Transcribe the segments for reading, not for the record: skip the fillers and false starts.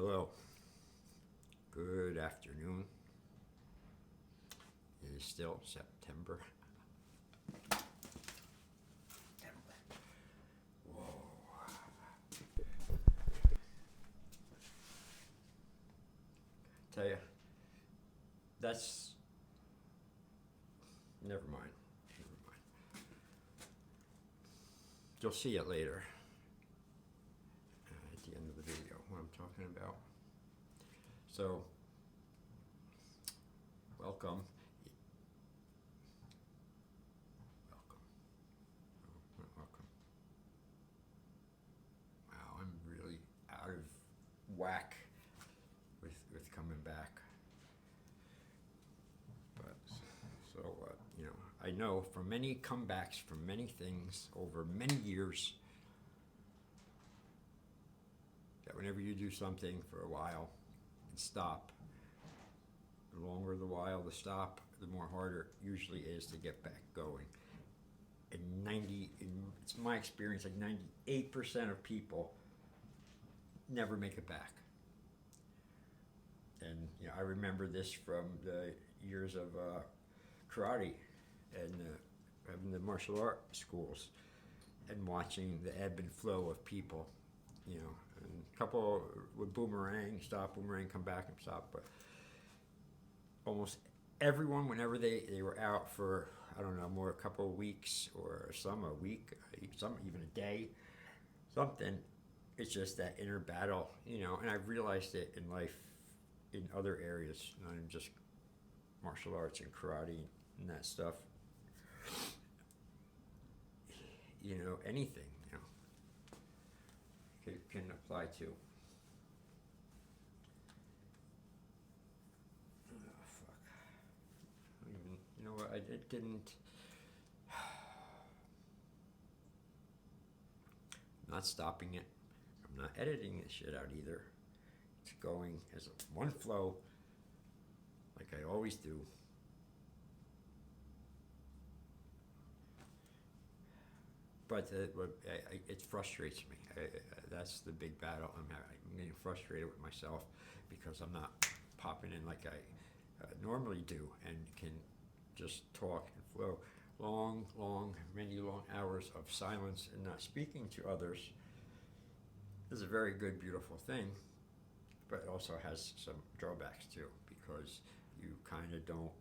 Hello. Good afternoon. It is still September. Whoa. Tell you, that's never mind. Never mind. You'll see it later at the end of the video what I'm talking about. So, welcome. Welcome. Oh, not welcome. Wow, I'm really out of whack with coming back. But so what? I know from many comebacks from many things over many years that whenever you do something for a while and stop, the longer the while to stop, the more harder it usually is to get back going. And it's my experience, like 98% of people never make it back. And I remember this from the years of karate and having the martial art schools and watching the ebb and flow of people. And a couple would boomerang, stop, boomerang, come back and stop. But almost everyone, whenever they were out for, I don't know, more a couple of weeks or some a week, some even a day, something, it's just that inner battle, and I've realized it in life in other areas, not even just martial arts and karate and that stuff. Anything, can apply to. Oh, fuck. You know what, I didn't. I'm not stopping it. I'm not editing this shit out either. It's going as one flow, like I always do. But it frustrates me. That's the big battle I'm having. I'm getting frustrated with myself because I'm not popping in like I normally do and can just talk and flow. Many long hours of silence and not speaking to others is a very good, beautiful thing, but it also has some drawbacks too, because you kind of don't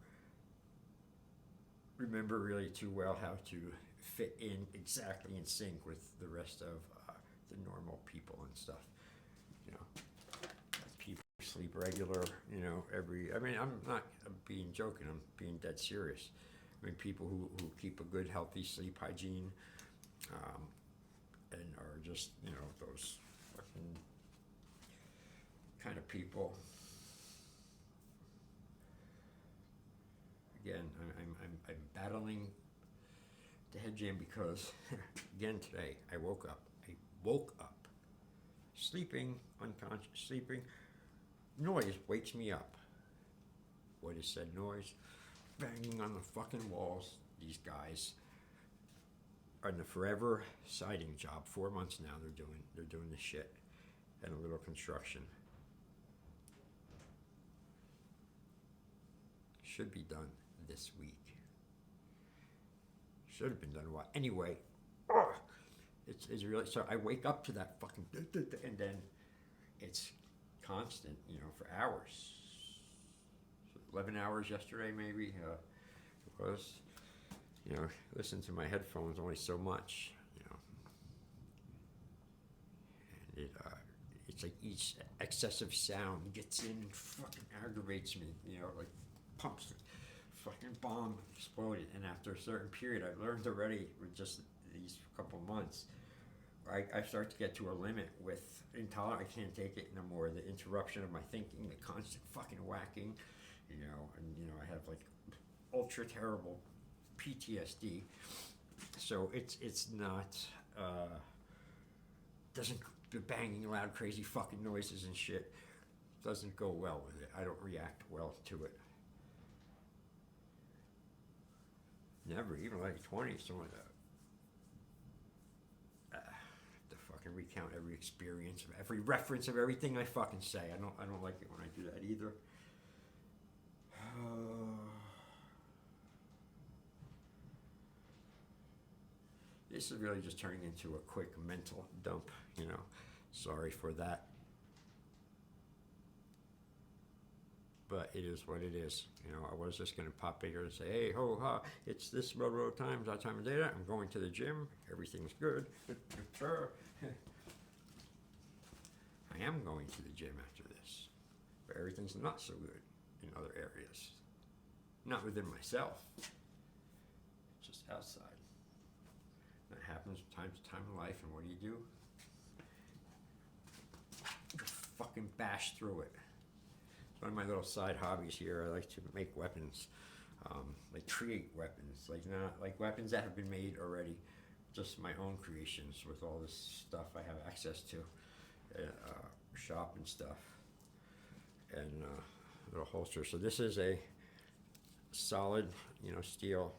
remember really too well how to fit in exactly in sync with the rest of the normal people and stuff. People sleep regular, I'm not being joking, I'm being dead serious. People who keep a good, healthy sleep hygiene and are just, those fucking kind of people. Again, I'm battling the head jam because, again, today I woke up, sleeping, unconscious, sleeping. Noise wakes me up. What is said noise? Banging on the fucking walls. These guys are in the forever siding job. 4 months now they're doing this shit and a little construction. Should be done this week. Should have been done a while. Anyway, it's really, so I wake up to that fucking and then it's constant, for hours. 11 hours yesterday maybe it was. Listen to my headphones only so much, and it's like each excessive sound gets in and fucking aggravates me, like pumps the fucking bomb exploded. And after a certain period, I've learned already with just these couple months, I start to get to a limit with intolerance. I can't take it no more. The interruption of my thinking, the constant fucking whacking, and I have like ultra terrible PTSD. So it's not doesn't, the banging loud crazy fucking noises and shit doesn't go well with it. I don't react well to it. Never, even like 20, something like that. The fuck fucking recount every experience, every reference of everything I fucking say. I don't like it when I do that either. This is really just turning into a quick mental dump, you know. Sorry for that. But it is what it is. You know, I was just going to pop in here and say, hey, ho, ha, it's this road time, that time of day. I'm going to the gym. Everything's good. I am going to the gym after this. But everything's not so good in other areas. Not within myself. Just outside. That happens from time to time in life, and what do? You fucking bash through it. It's one of my little side hobbies here. I like to make weapons, like create weapons, like not like weapons that have been made already, just my own creations with all this stuff I have access to, shop and stuff, and little holster. So this is a solid, you know, steel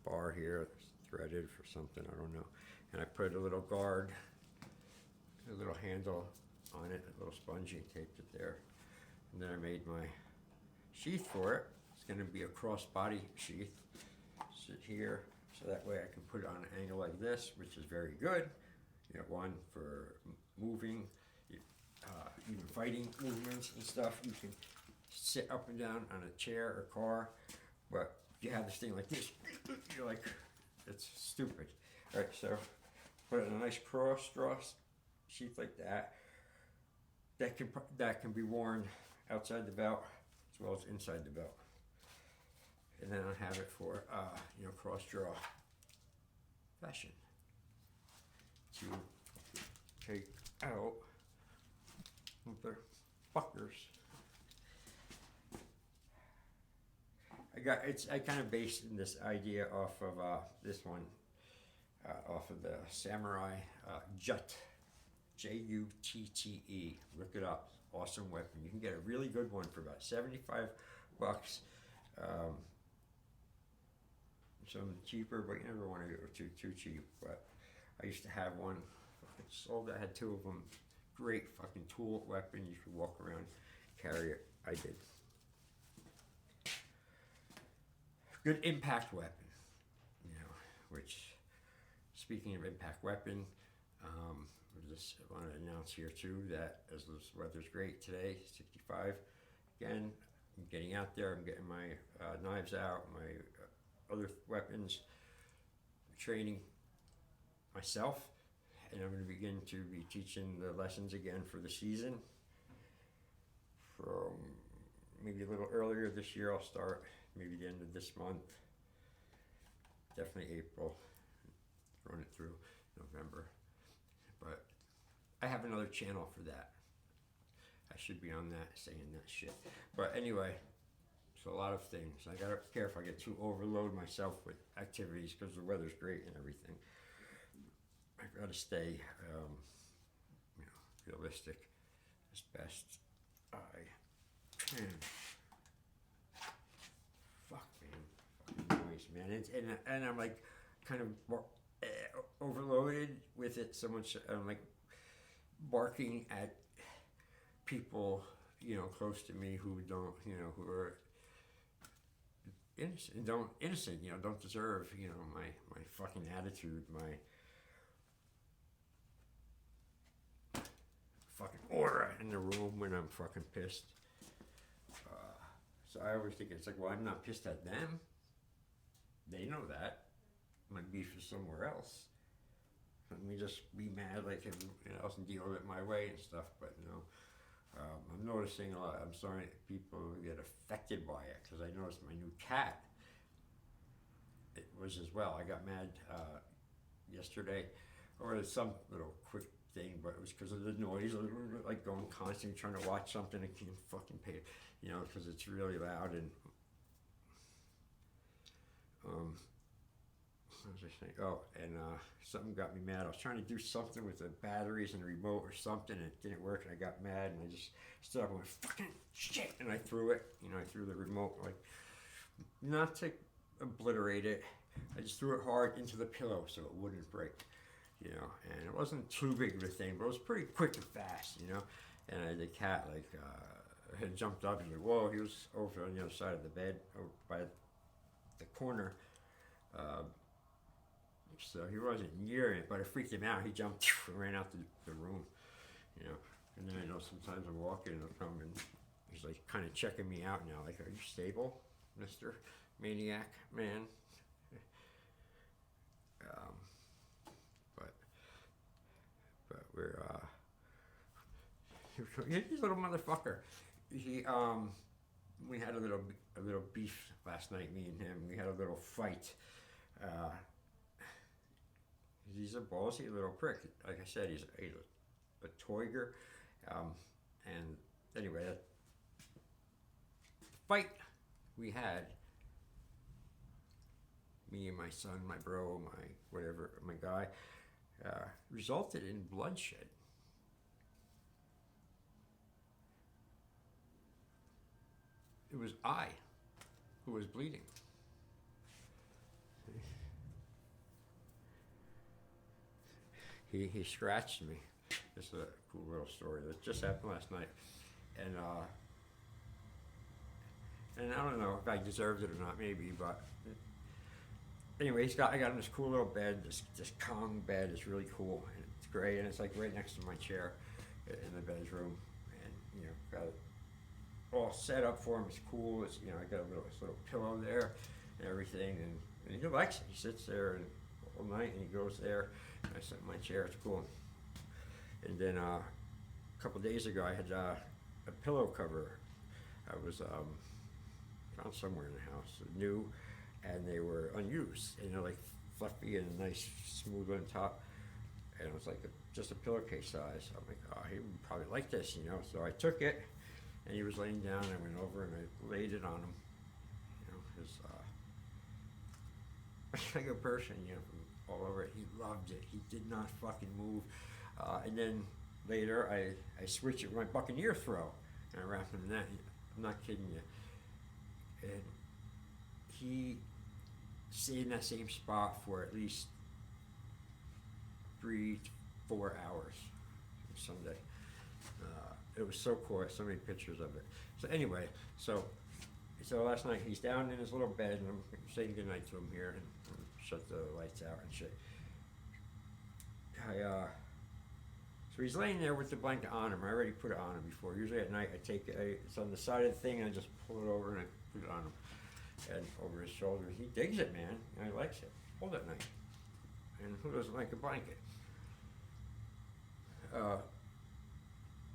bar here, threaded for something, I don't know. And I put a little guard, a little handle on it, a little spongy, taped it there. And then I made my sheath for it. It's going to be a crossbody sheath. Sit here, so that way I can put it on an angle like this, which is very good. You know, one for moving, even fighting movements and stuff. You can sit up and down on a chair or car, but you have this thing like this, you're like, it's stupid. All right, so put it in a nice cross draw sheath like that. That can be worn outside the belt as well as inside the belt. And then I have it for you know, cross draw fashion to take out the fuckers. I kind of based this idea off of this one, off of the Samurai Jute, Jutte. Look it up. Awesome weapon. You can get a really good one for about $75. Some cheaper, but you never want to go too cheap. But I used to have one. I sold. I had two of them. Great fucking tool weapon. You could walk around, carry it. I did. Good impact weapon, you know, which, speaking of impact weapon, I just want to announce here too that as the weather's great today, 65, again, I'm getting out there, I'm getting my knives out, my other weapons, training myself, and I'm going to begin to be teaching the lessons again for the season. From maybe a little earlier this year, I'll start maybe the end of this month, definitely April, run it through November. But I have another channel for that. I should be on that, saying that shit. But anyway, so a lot of things. I gotta be careful I get too overload myself with activities because the weather's great and everything. I gotta stay, you know, realistic as best I can. Fuck, man. Fucking noise, man. And I'm like kind of overloaded with it so much. I'm like barking at people, you know, close to me who don't, you know, who are innocent, you know, don't deserve, you know, my fucking attitude, my fucking aura in the room when I'm fucking pissed. So I always think it's like, well, I'm not pissed at them. They know that. My beef is somewhere else. Let me just be mad like everyone else and deal with it my way and stuff. But you know, I'm noticing a lot. I'm sorry people get affected by it because I noticed my new cat. It was as well. I got mad yesterday over some little quick thing, but it was because of the noise. Like going constantly trying to watch something I can't fucking pay it, you know, because it's really loud and what was I saying? Oh, and something got me mad. I was trying to do something with the batteries and the remote or something, and it didn't work, and I got mad, and I just stood up and went, fucking shit, and I threw it. You know, I threw the remote, like, not to obliterate it. I just threw it hard into the pillow so it wouldn't break. you know, and it wasn't too big of a thing, but it was pretty quick and fast, you know. And the cat had jumped up and like, whoa, he was over on the other side of the bed, over by the corner. So he wasn't near it, but it freaked him out. He jumped and ran out the room, you know. And then I know sometimes I'm walking and he'll come and he's like kind of checking me out now, like, are you stable, Mr. Maniac Man? But we're he's a little motherfucker. We had a little beef last night, me and him. We had a little fight. He's a ballsy little prick. Like I said, he's a toiger. And anyway, that fight we had, me and my son, my bro, my whatever, my guy, resulted in bloodshed. It was I who was bleeding. He scratched me. This is a cool little story that just happened last night, and I don't know if I deserved it or not, maybe, but anyway, I got him this cool little bed, this Kong bed. It's really cool, and it's great, and it's like right next to my chair in the bedroom, and you know, got it all set up for him. It's cool. It's, you know, I got this little pillow there and everything, and he likes it. He sits there and all night, and he goes there. I sit in my chair. It's cool. And then a couple days ago, I had a pillow cover. I was found somewhere in the house, new, and they were unused, and they're like fluffy and nice, smooth on top. And it was like just a pillowcase size. I'm like, oh, he would probably like this, you know. So I took it, and he was laying down. And I went over and I laid it on him, you know, because like a person, you know, from all over it. He loved it. He did not fucking move. And then later, I switched it with my Buccaneer throw, and I wrapped him in that. I'm not kidding you. And he stayed in that same spot for at least 3 to 4 hours Sunday. It was so cool. I have so many pictures of it. So anyway, so last night he's down in his little bed, and I'm saying goodnight to him here, and shut the lights out and shit. So he's laying there with the blanket on him. I already put it on him before. Usually at night I take it, it's on the side of the thing, and I just pull it over and I put it on him and over his shoulder. He digs it, man. He likes it. Hold at night. And who doesn't like a blanket?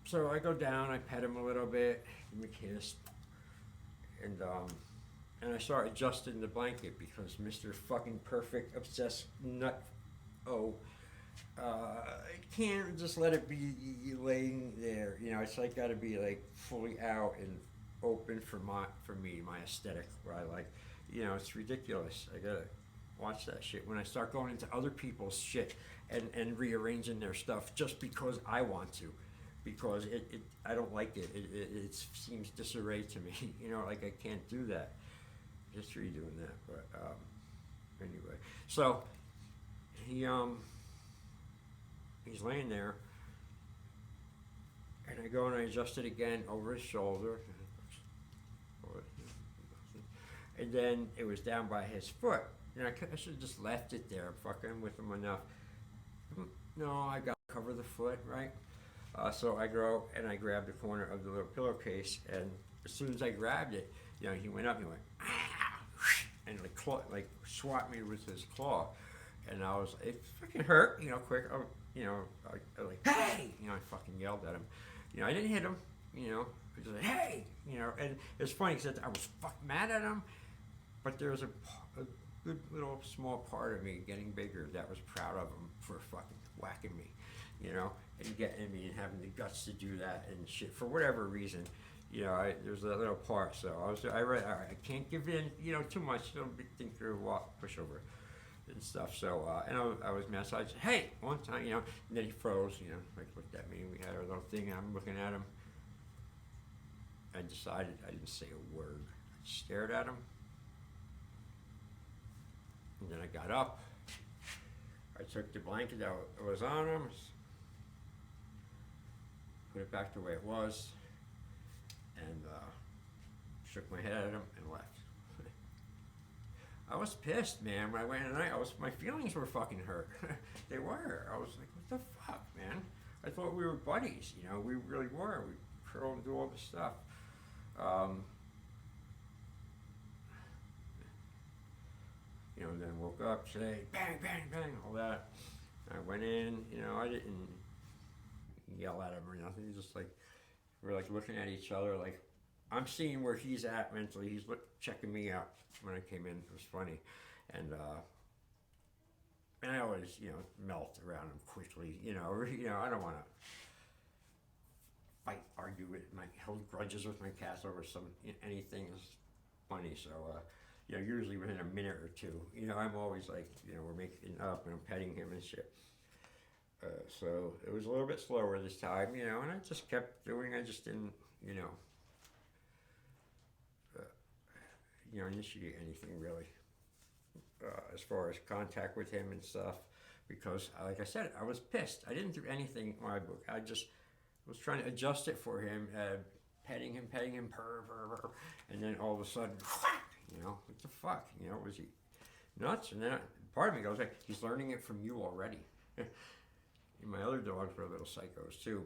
So I go down, I pet him a little bit, give him a kiss, and I start adjusting the blanket because Mr. fucking perfect, obsessed nut, can't just let it be laying there. You know, it's like got to be like fully out and open for me, my aesthetic, what I like. You know, it's ridiculous. I gotta watch that shit when I start going into other people's shit and rearranging their stuff just because I want to. Because I don't like it. It seems disarray to me. You know, like I can't do that. Just redoing that, but anyway. So he's laying there, and I go and I adjust it again over his shoulder, and then it was down by his foot. And I should have just left it there. I'm fucking with him enough. No, I got to cover the foot, right? So I go and I grabbed the corner of the little pillowcase, and as soon as I grabbed it, you know, he went up and he went, and like swat me with his claw, and it fucking hurt, you know, quick, you know, I like, hey, you know, I fucking yelled at him, you know, I didn't hit him, you know, I just like, hey, you know, and it's funny because I was fucking mad at him, but there was a good little small part of me getting bigger that was proud of him for fucking whacking me, you know, and getting me and having the guts to do that and shit for whatever reason, you know. There's that little part, so I can't give in, you know, too much. Don't think through push over and stuff. So and I was mad. So I said, hey, one time, you know, and then he froze, you know, like looked at me. We had our little thing, and I'm looking at him. I decided I didn't say a word. I stared at him, and then I got up. I took the blanket that was on him, put it back the way it was, and shook my head at him and left. I was pissed, man. When I went in the night, my feelings were fucking hurt. They were. I was like, what the fuck, man? I thought we were buddies. You know, we really were. We curl and do all this stuff. You know, then woke up, say, bang, bang, bang, all that. I went in. You know, I didn't yell at him or nothing. Just like we're like looking at each other, like I'm seeing where he's at mentally. He's checking me out when I came in. It was funny, and I always, you know, melt around him quickly. You know, I don't want to fight, argue with hold grudges with my cats over anything is funny. So, you know, usually within a minute or two, you know, I'm always like, you know, we're making up and I'm petting him and shit. So it was a little bit slower this time, you know, and I just kept doing. I just didn't, you know, initiate anything really as far as contact with him and stuff, because, like I said, I was pissed. I didn't do anything in my book. I just was trying to adjust it for him, petting him, purr, and then all of a sudden, you know, what the fuck, you know, was he nuts? And then part of me goes, like, he's learning it from you already. And my other dogs were little psychos too,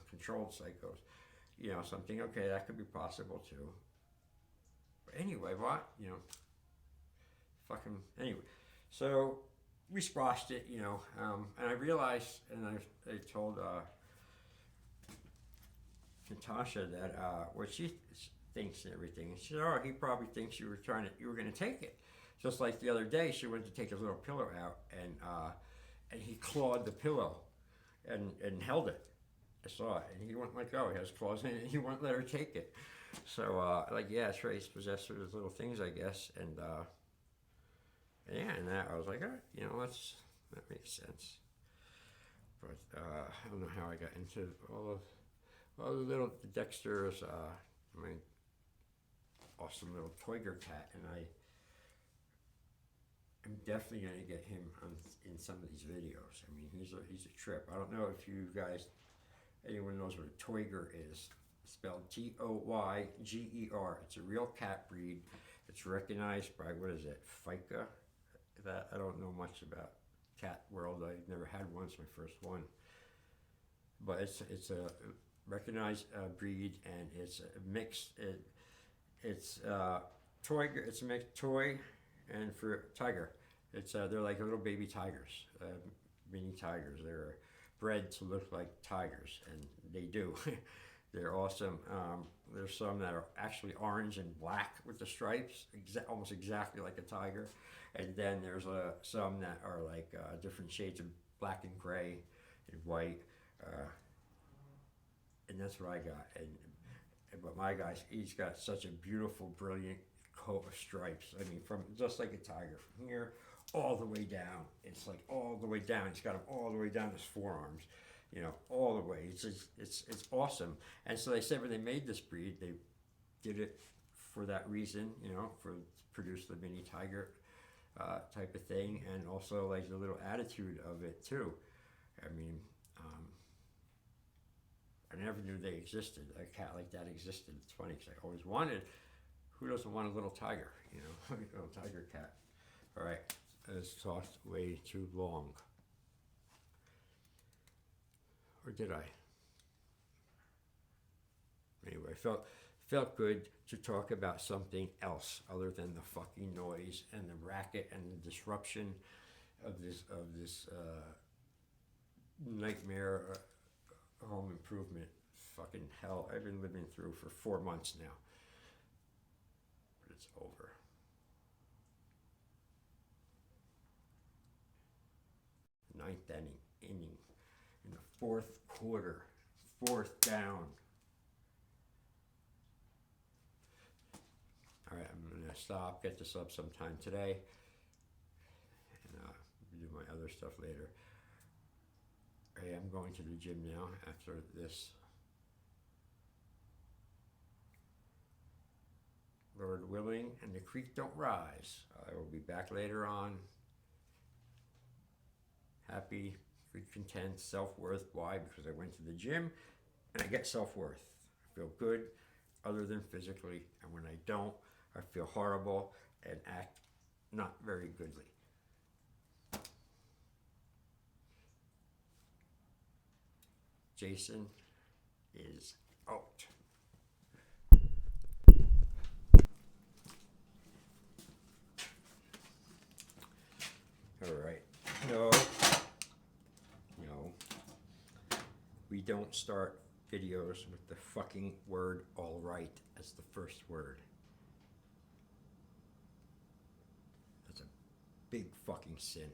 controlled psychos. You know, something, okay, that could be possible too. But anyway, what? You know, fucking, anyway. So we squashed it, you know, and I realized, and I told Natasha that what she thinks and everything. And she said, oh, he probably thinks you were going to take it. Just like the other day, she went to take his little pillow out, and he clawed the pillow and held it. I saw it, and he wouldn't let go. He has claws in it, and he wouldn't let her take it. So, like, yeah, Trace possessed with those little things, I guess, and yeah, and that I was like, you know, that makes sense. But I don't know how I got into all the little Dexter's, my awesome little Toiger cat, and I'm definitely gonna get him in some of these videos. I mean, he's a trip. I don't know if you guys, anyone knows what a Toiger is. It's spelled Toyger. It's a real cat breed. It's recognized by, what is it, FICA? That I don't know much about cat world. I've never had one. It's my first one. But it's a recognized breed, and it's a mixed. It's Toiger. It's a mixed toy and for tiger. It's they're like little baby tigers, mini tigers. They're bred to look like tigers, and they do. They're awesome. There's some that are actually orange and black with the stripes, almost exactly like a tiger. And then there's some that are like different shades of black and gray and white. And that's what I got. But my guy's, he's got such a beautiful, brilliant coat of stripes. I mean, from just like a tiger, from here all the way down. It's like all the way down. He's got them all the way down his forearms. You know, all the way. It's awesome. And so they said when they made this breed, they did it for that reason. You know, to produce the mini tiger type of thing, and also like the little attitude of it too. I mean, I never knew they existed. A cat like that existed. It's funny because I always wanted. Who doesn't want a little tiger? You know, a little tiger cat. All right, it's talked way too long. Or did I? Anyway, felt good to talk about something else other than the fucking noise and the racket and the disruption of this nightmare home improvement fucking hell I've been living through for 4 months now. But it's over. Ninth inning. In the fourth quarter, 4th down. All right, I'm gonna stop, get this up sometime today, and do my other stuff later. Hey, I'm going to the gym now after this. Lord willing, and the creek don't rise. I will be back later on. happy, good, content, self-worth. Why? Because I went to the gym and I get self-worth. I feel good other than physically. And when I don't, I feel horrible and act not very goodly. Jason is out. All right. No. We don't start videos with the fucking word all right as the first word. That's a big fucking sin.